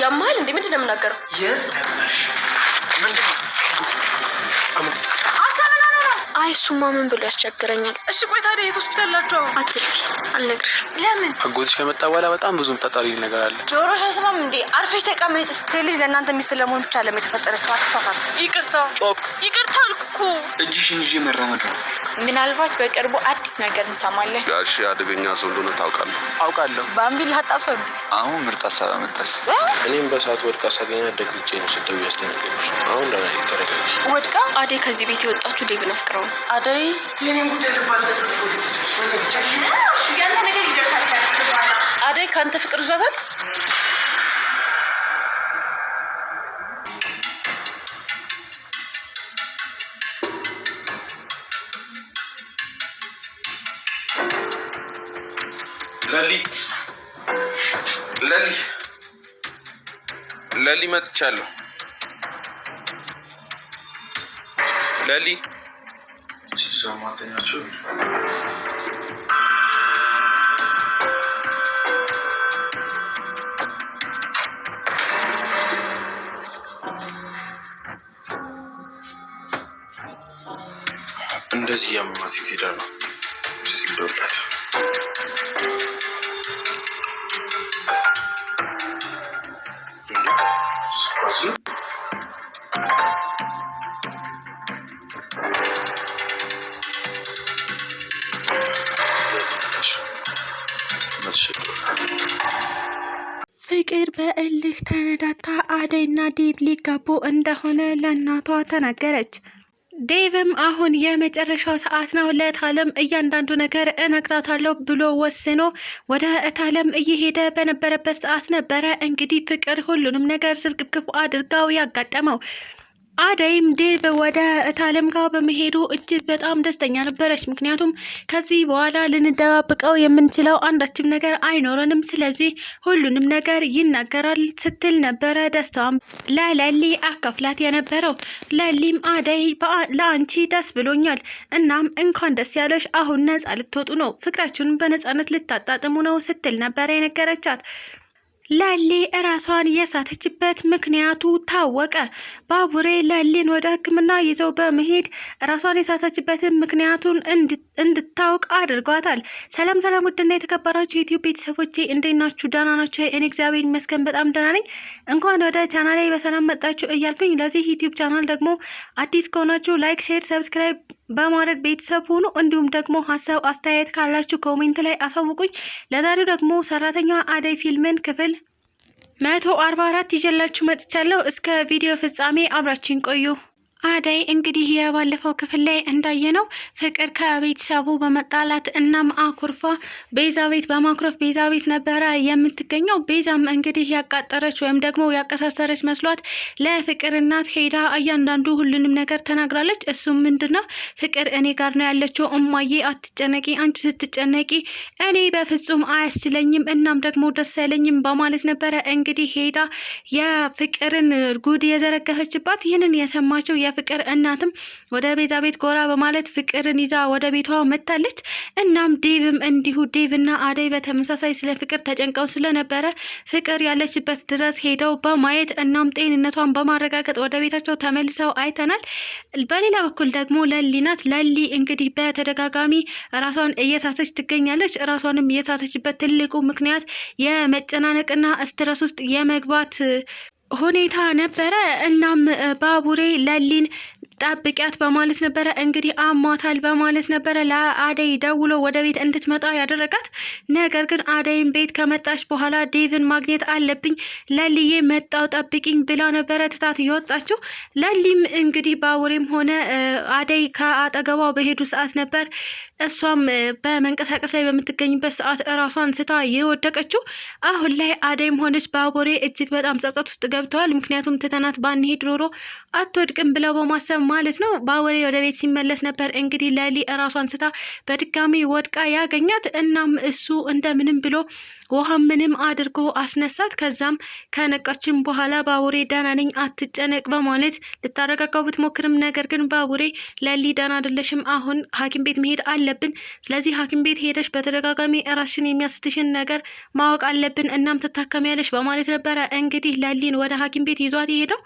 ያማል እንዴ? ምንድነው የምናገረው? የት ነበርሽ? ምንድነው? አይ እሱማ ምን ብሎ ያስቸግረኛል። እሺ ቆይ ታዲያ የት ሆስፒታል ላችሁ? አትልፊ፣ አልነግርሽም። ለምን? አጎትሽ ከመጣ በኋላ በጣም ብዙም ተጣሪ ነገር አለ። ጆሮሽ አልሰማም እንዴ? አርፈሽ ተቀመጪ። ስትልጅ ለእናንተ ሚስት ለመሆን ብቻ ለተፈጠረችው አትሳሳት። ይቅርታ ጮክ። ይቅርታ አልኩ እኮ። እጅሽን ይዤ መራመድ ነው። ምናልባት በቅርቡ አዲስ ነገር እንሰማለን። ጋሺ አደገኛ ሰው እንደሆነ ታውቃለህ? አውቃለሁ። በአምቢል ሀጣብሰው አሁን ምርጥ ሀሳብ አመጣሽ። እኔም በሰዓት ወድቃ ሳገኛ ደግጬ ነው ስደው ያስደነገጥኩሽ። አሁን ደህና ነኝ፣ ተረጋጊ። ወድቃ? አደይ ከዚህ ቤት የወጣችሁ ዴቭን አፍቅረው ነው። አደይ የኔን ጉዳይ ልባል ተጠቅሽ ወደ ትችሽ ነገር ብቻሽ ያንተ ነገር ይደርሳል። አደይ ከአንተ ፍቅር ይዟታል። ለሊ መጥቻለሁ። ለሊ ሲሰማተኛቸው እንደዚህ ያመማት ሴት ሄዳ ነው ሲደውላት ፍቅር በእልህ ተነዳታ አደይና ዴቭ ሊጋቡ እንደሆነ ለእናቷ ተናገረች። ዴቭም አሁን የመጨረሻው ሰዓት ነው፣ ለእታለም እያንዳንዱ ነገር እነግራታለሁ ብሎ ወስኖ ወደ እታለም እየሄደ በነበረበት ሰዓት ነበረ እንግዲህ ፍቅር ሁሉንም ነገር ስርግብግብ አድርጋው ያጋጠመው። አደይም ዴቭ ወደ እታለም ጋር በመሄዱ እጅግ በጣም ደስተኛ ነበረች። ምክንያቱም ከዚህ በኋላ ልንደባብቀው የምንችለው አንዳችም ነገር አይኖረንም፣ ስለዚህ ሁሉንም ነገር ይናገራል ስትል ነበረ ደስታዋም ለለሊ አካፍላት የነበረው። ለሊም አደይ ለአንቺ ደስ ብሎኛል፣ እናም እንኳን ደስ ያለሽ፣ አሁን ነጻ ልትወጡ ነው፣ ፍቅራችሁን በነጻነት ልታጣጥሙ ነው ስትል ነበረ የነገረቻት። ለሊ እራሷን የሳተችበት ምክንያቱ ታወቀ። ባቡሬ ለሊን ወደ ሕክምና ይዘው በመሄድ እራሷን የሳተችበትን ምክንያቱን እንድታውቅ አድርጓታል። ሰላም ሰላም፣ ውድና የተከበራችሁ ዩቲዩብ ቤተሰቦቼ እንዴት ናችሁ? ደህና ናችሁ? እኔ እግዚአብሔር ይመስገን በጣም ደህና ነኝ። እንኳን ወደ ቻናሌ በሰላም መጣችሁ እያልኩኝ ለዚህ ዩቲዩብ ቻናል ደግሞ አዲስ ከሆናችሁ ላይክ፣ ሼር፣ ሰብስክራይብ በማድረግ ቤተሰብ ሁኑ። እንዲሁም ደግሞ ሀሳብ አስተያየት ካላችሁ ኮሜንት ላይ አሳውቁኝ። ለዛሬው ደግሞ ሰራተኛ አደይ ፊልምን ክፍል 144 ይዤላችሁ መጥቻለሁ። እስከ ቪዲዮ ፍጻሜ አብራችን ቆዩ። አደይ እንግዲህ የባለፈው ክፍል ላይ እንዳየነው ፍቅር ከቤተሰቡ በመጣላት እናም አኩርፋ ቤዛ ቤት በማኩረፍ ቤዛ ቤት ነበረ የምትገኘው። ቤዛም እንግዲህ ያቃጠረች ወይም ደግሞ ያቀሳሰረች መስሏት ለፍቅር እናት ሄዳ እያንዳንዱ ሁሉንም ነገር ተናግራለች። እሱም ምንድነው ፍቅር እኔ ጋር ነው ያለችው፣ እማዬ አትጨነቂ፣ አንቺ ስትጨነቂ እኔ በፍጹም አያስችለኝም፣ እናም ደግሞ ደስ አይለኝም በማለት ነበረ እንግዲህ ሄዳ የፍቅርን ጉድ የዘረገፈችባት። ይህንን የሰማችው ፍቅር እናትም ወደ ቤዛ ቤት ጎራ በማለት ፍቅርን ይዛ ወደ ቤቷ መታለች። እናም ዴቭም እንዲሁ ዴቭና አደይ በተመሳሳይ ስለ ፍቅር ተጨንቀው ስለነበረ ፍቅር ያለችበት ድረስ ሄደው በማየት እናም ጤንነቷን በማረጋገጥ ወደ ቤታቸው ተመልሰው አይተናል። በሌላ በኩል ደግሞ ለሊ ናት። ለሊ እንግዲህ በተደጋጋሚ ራሷን እየሳተች ትገኛለች። ራሷንም እየሳተችበት ትልቁ ምክንያት የመጨናነቅና ስትረስ ውስጥ የመግባት ሁኔታ ነበረ። እናም ባቡሬ ለሊን ጠብቂያት በማለት ነበረ እንግዲህ አሟታል በማለት ነበረ ለአደይ ደውሎ ወደ ቤት እንድትመጣ ያደረጋት። ነገር ግን አደይም ቤት ከመጣች በኋላ ዴቭን ማግኘት አለብኝ፣ ለሊዬ መጣው ጠብቂኝ ብላ ነበረ ትታት እየወጣችው። ለሊም እንግዲህ ባቡሬም ሆነ አደይ ከአጠገቧ በሄዱ ሰዓት ነበር እሷም በመንቀሳቀስ ላይ በምትገኝበት ሰዓት እራሷን ስታ የወደቀችው። አሁን ላይ አደይም ሆነች ባቡሬ እጅግ በጣም ጸጸት ውስጥ ገብተዋል። ምክንያቱም ትተናት ባንሄድ ኖሮ አትወድቅም ብለው በማሰብ ማለት ነው። ባቡሬ ወደ ቤት ሲመለስ ነበር እንግዲህ ለሊ እራሷን ስታ በድጋሚ ወድቃ ያገኛት። እናም እሱ እንደምንም ብሎ ውሃ ምንም አድርጎ አስነሳት። ከዛም ከነቃችን በኋላ ባቡሬ ደህና ነኝ አትጨነቅ በማለት ልታረጋጋው ብትሞክርም ነገር ግን ባቡሬ ለሊ ደህና አይደለሽም፣ አሁን ሐኪም ቤት መሄድ አለብን። ስለዚህ ሐኪም ቤት ሄደሽ በተደጋጋሚ ራስሽን የሚያስትሽን ነገር ማወቅ አለብን፣ እናም ትታከሚያለሽ በማለት ነበረ እንግዲህ ለሊን ወደ ሐኪም ቤት ይዟት የሄደው።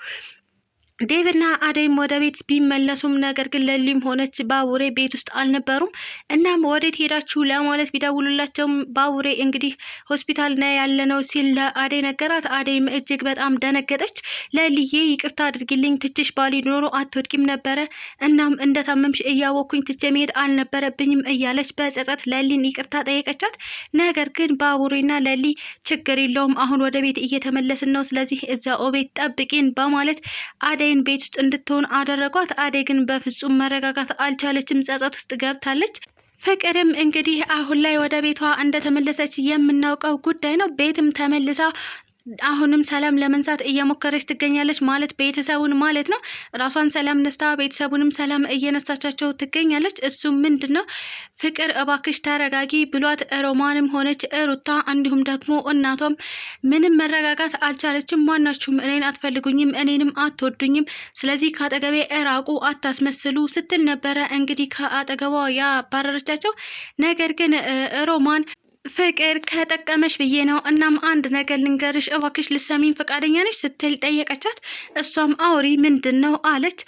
ዴቭና አደይም ወደ ቤት ቢመለሱም ነገር ግን ለሊም ሆነች ባቡሬ ቤት ውስጥ አልነበሩም። እናም ወዴት ሄዳችሁ ለማለት ቢደውሉላቸውም ባቡሬ እንግዲህ ሆስፒታል ነው ያለነው ሲል ለአደይ ነገራት። አደይም እጅግ በጣም ደነገጠች። ለልዬ ይቅርታ አድርጊልኝ፣ ትችሽ ባሊ ኖሮ አትወድቂም ነበረ፣ እናም እንደታመምሽ እያወቅኩኝ ትቼ መሄድ አልነበረብኝም እያለች በጸጸት ለሊን ይቅርታ ጠየቀቻት። ነገር ግን ባቡሬና ለሊ ችግር የለውም አሁን ወደ ቤት እየተመለስን ነው፣ ስለዚህ እዛው ቤት ጠብቂን በማለት አደይ ቤት ውስጥ እንድትሆን አደረጓት። አደይ ግን በፍጹም መረጋጋት አልቻለችም፣ ጸጸት ውስጥ ገብታለች። ፍቅርም እንግዲህ አሁን ላይ ወደ ቤቷ እንደተመለሰች የምናውቀው ጉዳይ ነው። ቤትም ተመልሳ አሁንም ሰላም ለመንሳት እየሞከረች ትገኛለች። ማለት ቤተሰቡን ማለት ነው። ራሷን ሰላም ነስታ ቤተሰቡንም ሰላም እየነሳቻቸው ትገኛለች። እሱም ምንድን ነው ፍቅር እባክሽ ተረጋጊ ብሏት ሮማንም ሆነች ሩታ እንዲሁም ደግሞ እናቷም ምንም መረጋጋት አልቻለችም። ማናችሁም እኔን አትፈልጉኝም፣ እኔንም አትወዱኝም፣ ስለዚህ ከአጠገቤ እራቁ፣ አታስመስሉ ስትል ነበረ እንግዲህ ከአጠገቧ ያባረረቻቸው። ነገር ግን ሮማን ፍቅር ከጠቀመሽ ብዬ ነው፣ እናም አንድ ነገር ልንገርሽ እባክሽ ልሰሚኝ ፈቃደኛ ነሽ ስትል ጠየቀቻት። እሷም አውሪ ምንድን ነው አለች።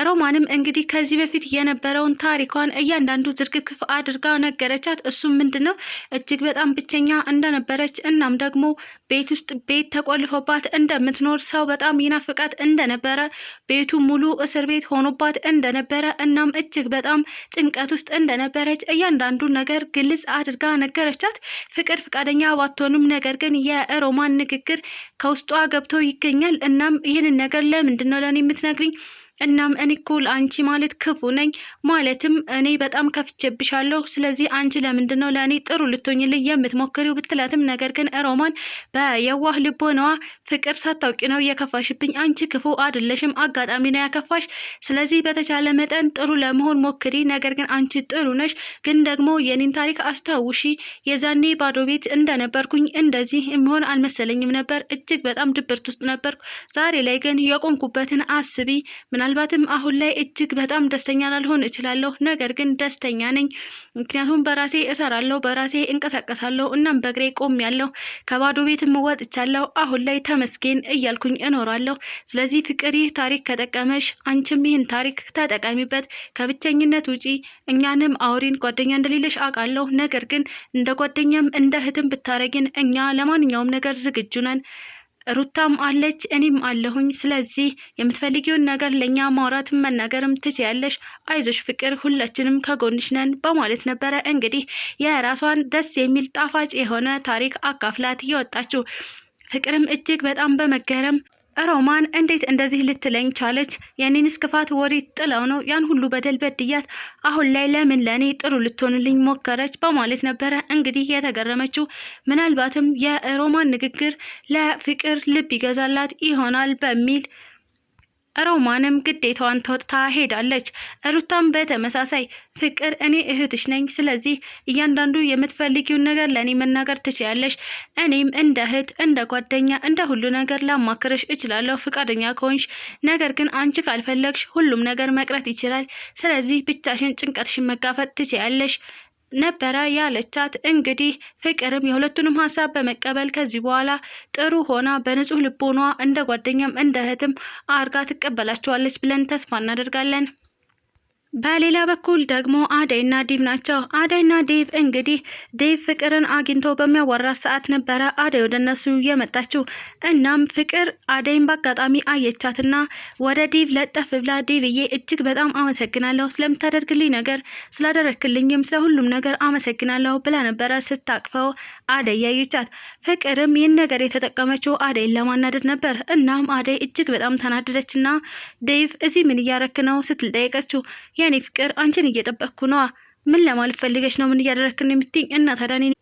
ሮማንም እንግዲህ ከዚህ በፊት የነበረውን ታሪኳን እያንዳንዱ ዝርግፍ አድርጋ ነገረቻት። እሱም ምንድን ነው እጅግ በጣም ብቸኛ እንደነበረች እናም ደግሞ ቤት ውስጥ ቤት ተቆልፎባት እንደምትኖር፣ ሰው በጣም ይናፍቃት እንደነበረ፣ ቤቱ ሙሉ እስር ቤት ሆኖባት እንደነበረ እናም እጅግ በጣም ጭንቀት ውስጥ እንደነበረች እያንዳንዱ ነገር ግልጽ አድርጋ ነገረቻት። ፍቅር ፈቃደኛ ባትሆንም ነገር ግን የሮማን ንግግር ከውስጧ ገብቶ ይገኛል። እናም ይህንን ነገር ለምንድን ነው ለእኔ የምትነግሪኝ? እናም እኔ እኮ ለአንቺ ማለት ክፉ ነኝ፣ ማለትም እኔ በጣም ከፍቼብሻለሁ፣ ስለዚህ አንቺ ለምንድን ነው ለእኔ ጥሩ ልትሆኝልኝ የምትሞክሪው ብትላትም ነገር ግን ሮማን በየዋህ ልቦናዋ ፍቅር ሳታውቂ ነው የከፋሽብኝ፣ አንቺ ክፉ አይደለሽም፣ አጋጣሚ ነው ያከፋሽ፣ ስለዚህ በተቻለ መጠን ጥሩ ለመሆን ሞክሪ፣ ነገር ግን አንቺ ጥሩ ነሽ፣ ግን ደግሞ የኔን ታሪክ አስታውሺ፣ የዛኔ ባዶ ቤት እንደነበርኩኝ እንደዚህ የሚሆን አልመሰለኝም ነበር፣ እጅግ በጣም ድብርት ውስጥ ነበርኩ፣ ዛሬ ላይ ግን የቆምኩበትን አስቢ፣ ምናልባትም አሁን ላይ እጅግ በጣም ደስተኛ ላልሆን እችላለሁ፣ ነገር ግን ደስተኛ ነኝ። ምክንያቱም በራሴ እሰራለሁ፣ በራሴ እንቀሳቀሳለሁ፣ እናም በእግሬ ቆሜያለሁ፣ ከባዶ ቤትም ወጥቻለሁ፣ አሁን ላይ ተመስገን እያልኩኝ እኖራለሁ። ስለዚህ ፍቅር ይህ ታሪክ ከጠቀመሽ አንቺም ይህን ታሪክ ተጠቃሚበት፣ ከብቸኝነት ውጪ እኛንም አውሪን፣ ጓደኛ እንደሌለሽ አውቃለሁ፣ ነገር ግን እንደ ጓደኛም እንደ እህትም ብታረጊን እኛ ለማንኛውም ነገር ዝግጁ ነን። ሩታም አለች እኔም አለሁኝ። ስለዚህ የምትፈልጊውን ነገር ለኛ ማውራትም መናገርም ትችያለሽ። አይዞሽ ፍቅር ሁላችንም ከጎንሽ ነን በማለት ነበረ እንግዲህ የራሷን ደስ የሚል ጣፋጭ የሆነ ታሪክ አካፍላት የወጣችው። ፍቅርም እጅግ በጣም በመገረም ሮማን እንዴት እንደዚህ ልትለኝ ቻለች? የኔንስ ክፋት ወዴት ጥለው ነው? ያን ሁሉ በደል በድያት አሁን ላይ ለምን ለእኔ ጥሩ ልትሆንልኝ ሞከረች? በማለት ነበረ እንግዲህ የተገረመችው። ምናልባትም የሮማን ንግግር ለፍቅር ልብ ይገዛላት ይሆናል በሚል ሮማንም ግዴታዋን ተወጥታ ሄዳለች። ሩታም በተመሳሳይ ፍቅር እኔ እህትሽ ነኝ፣ ስለዚህ እያንዳንዱ የምትፈልጊውን ነገር ለእኔ መናገር ትችያለሽ፣ እኔም እንደ እህት እንደ ጓደኛ እንደ ሁሉ ነገር ላማክርሽ እችላለሁ ፈቃደኛ ከሆንሽ፣ ነገር ግን አንቺ ካልፈለግሽ ሁሉም ነገር መቅረት ይችላል፣ ስለዚህ ብቻሽን ጭንቀትሽን መጋፈጥ ትችያለሽ ነበረ ያለቻት። እንግዲህ ፍቅርም የሁለቱንም ሀሳብ በመቀበል ከዚህ በኋላ ጥሩ ሆና በንጹህ ልቦኗ እንደ ጓደኛም እንደ እህትም አርጋ ትቀበላቸዋለች ብለን ተስፋ እናደርጋለን። በሌላ በኩል ደግሞ አደይና ዴቭ ናቸው። አደይና ዴቭ እንግዲህ ዴቭ ፍቅርን አግኝቶ በሚያወራት ሰዓት ነበረ አደይ ወደ እነሱ የመጣችው። እናም ፍቅር አደይን በአጋጣሚ አየቻትና ወደ ዴቭ ለጠፍ ብላ ዴቭዬ እጅግ በጣም አመሰግናለሁ ስለምታደርግልኝ ነገር፣ ስላደረክልኝም ስለ ሁሉም ነገር አመሰግናለሁ ብላ ነበረ ስታቅፈው አደይ ያየቻት። ፍቅርም ይህን ነገር የተጠቀመችው አደይን ለማናደድ ነበር። እናም አደይ እጅግ በጣም ተናደደችና ዴቭ እዚህ ምን እያረክ ነው ስትል ጠየቀችው። የኔ ፍቅር አንቺን እየጠበቅኩ ነዋ፣ ምን ለማለት ፈልገሽ ነው? ምን እያደረክን የምትይኝ?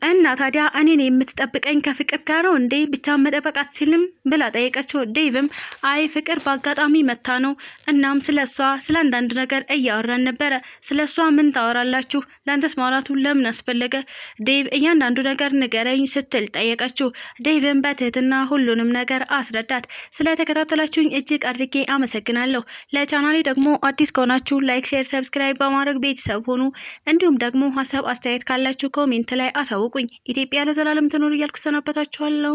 እና ታዲያ እኔን የምትጠብቀኝ ከፍቅር ጋር ነው እንዴ? ብቻ መጠበቅ አትችልም ብላ ጠየቀችው። ዴቭም አይ ፍቅር በአጋጣሚ መታ ነው። እናም ስለ እሷ ስለ አንዳንድ ነገር እያወራን ነበረ። ስለ እሷ ምን ታወራላችሁ? ለአንተስ ማውራቱ ለምን አስፈለገ? ዴቭ እያንዳንዱ ነገር ንገረኝ ስትል ጠየቀችው። ዴቭም በትህትና ሁሉንም ነገር አስረዳት። ስለተከታተላችሁኝ እጅግ አድርጌ አመሰግናለሁ። ለቻናሌ ደግሞ አዲስ ከሆናችሁ ላይክ፣ ሼር፣ ሰብስክራይብ በማድረግ ቤተሰብ ሆኑ። እንዲሁም ደግሞ ሀሳብ አስተያየት ካላችሁ ኮሜንት ላይ አሳውቁኝ። ኢትዮጵያ ለዘላለም ትኖር እያልኩ ሰናበታችኋለሁ።